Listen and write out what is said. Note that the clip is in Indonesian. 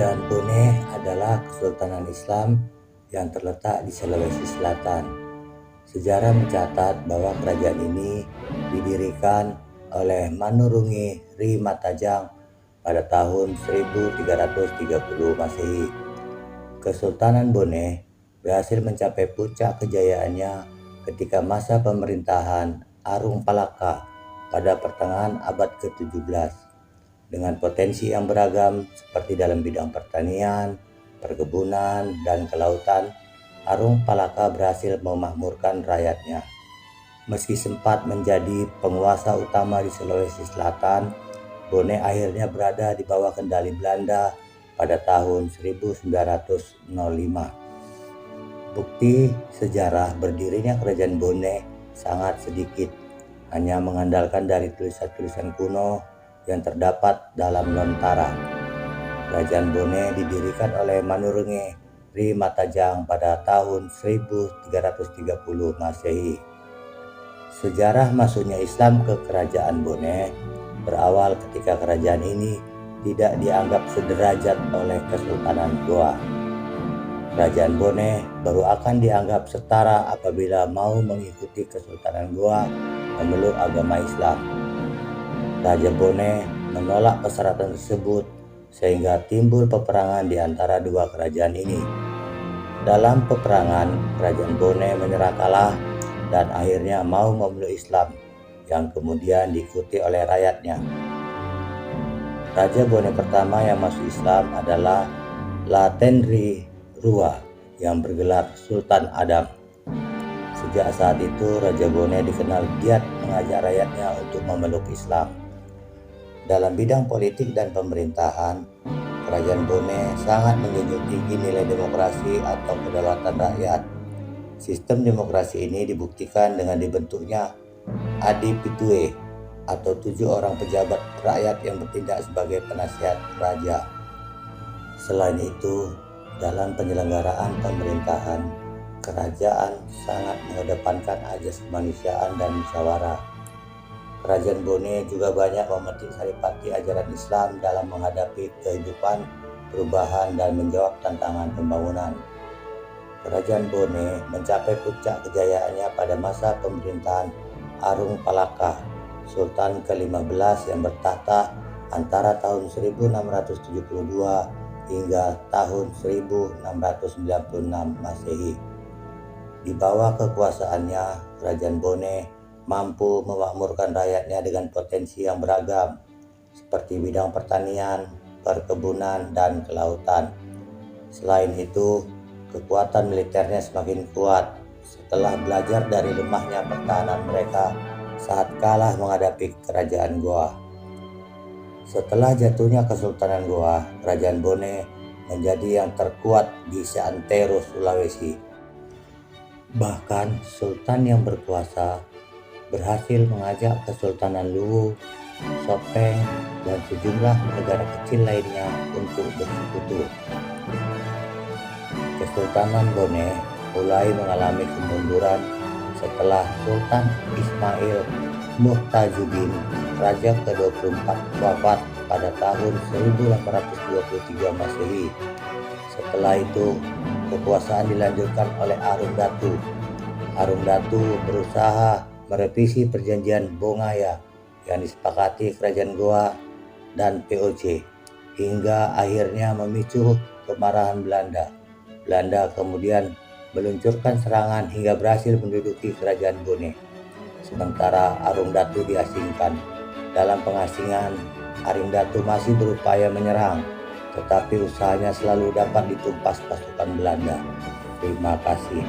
Kerajaan Bone adalah kesultanan Islam yang terletak di Sulawesi Selatan. Sejarah mencatat bahwa kerajaan ini didirikan oleh Manurungi Ri Matajang pada tahun 1330 Masehi. Kesultanan Bone berhasil mencapai puncak kejayaannya ketika masa pemerintahan Arung Palaka pada pertengahan abad ke-17. Dengan potensi yang beragam seperti dalam bidang pertanian, perkebunan, dan kelautan, Arung Palaka berhasil memakmurkan rakyatnya. Meski sempat menjadi penguasa utama di Sulawesi Selatan, Bone akhirnya berada di bawah kendali Belanda pada tahun 1905. Bukti sejarah berdirinya kerajaan Bone sangat sedikit, hanya mengandalkan dari tulisan-tulisan kuno yang terdapat dalam Lontara. Kerajaan Bone didirikan oleh Manurungi Ri Matajang pada tahun 1330 Masehi. Sejarah masuknya Islam ke kerajaan Bone berawal ketika kerajaan ini tidak dianggap sederajat oleh Kesultanan Goa. Kerajaan Bone baru akan dianggap setara apabila mau mengikuti Kesultanan Goa memeluk agama Islam. Raja Bone menolak persyaratan tersebut sehingga timbul peperangan di antara dua kerajaan ini. Dalam peperangan, kerajaan Bone menyerah kalah dan akhirnya mau memeluk Islam yang kemudian diikuti oleh rakyatnya. Raja Bone pertama yang masuk Islam adalah Latenri Rua yang bergelar Sultan Adam. Sejak saat itu Raja Bone dikenal giat mengajak rakyatnya untuk memeluk Islam. Dalam bidang politik dan pemerintahan, kerajaan Bone sangat menjunjung tinggi nilai demokrasi atau kedaulatan rakyat. Sistem demokrasi ini dibuktikan dengan dibentuknya Adipitue atau 7 orang pejabat rakyat yang bertindak sebagai penasihat raja. Selain itu, dalam penyelenggaraan pemerintahan, kerajaan sangat mengedepankan azas kemanusiaan dan musyawarah. Kerajaan Bone juga banyak memetik saripati ajaran Islam dalam menghadapi kehidupan, perubahan, dan menjawab tantangan pembangunan. Kerajaan Bone mencapai puncak kejayaannya pada masa pemerintahan Arung Palaka, Sultan ke-15 yang bertahta antara tahun 1672 hingga tahun 1696 Masehi. Di bawah kekuasaannya, kerajaan Bone mampu memakmurkan rakyatnya dengan potensi yang beragam, seperti bidang pertanian, perkebunan, dan kelautan. Selain itu, kekuatan militernya semakin kuat setelah belajar dari lemahnya pertahanan mereka saat kalah menghadapi kerajaan Goa. Setelah jatuhnya Kesultanan Goa, kerajaan Bone menjadi yang terkuat di seantero Sulawesi. Bahkan Sultan yang berkuasa berhasil mengajak Kesultanan Luwu, Sopeng, dan sejumlah negara kecil lainnya untuk bersekutu. Kesultanan Bone mulai mengalami kemunduran setelah Sultan Ismail Muhtajuddin, Raja ke-24, wafat pada tahun 1823 Masehi. Setelah itu, kekuasaan dilanjutkan oleh Arung Datu. Arung Datu berusaha merevisi perjanjian Bongaya yang disepakati kerajaan Goa dan POC hingga akhirnya memicu kemarahan Belanda. Belanda kemudian meluncurkan serangan hingga berhasil menduduki kerajaan Bone. Sementara Arung Datu diasingkan. Dalam pengasingan, Arung Datu masih berupaya menyerang, tetapi usahanya selalu dapat ditumpas pasukan Belanda. Terima kasih.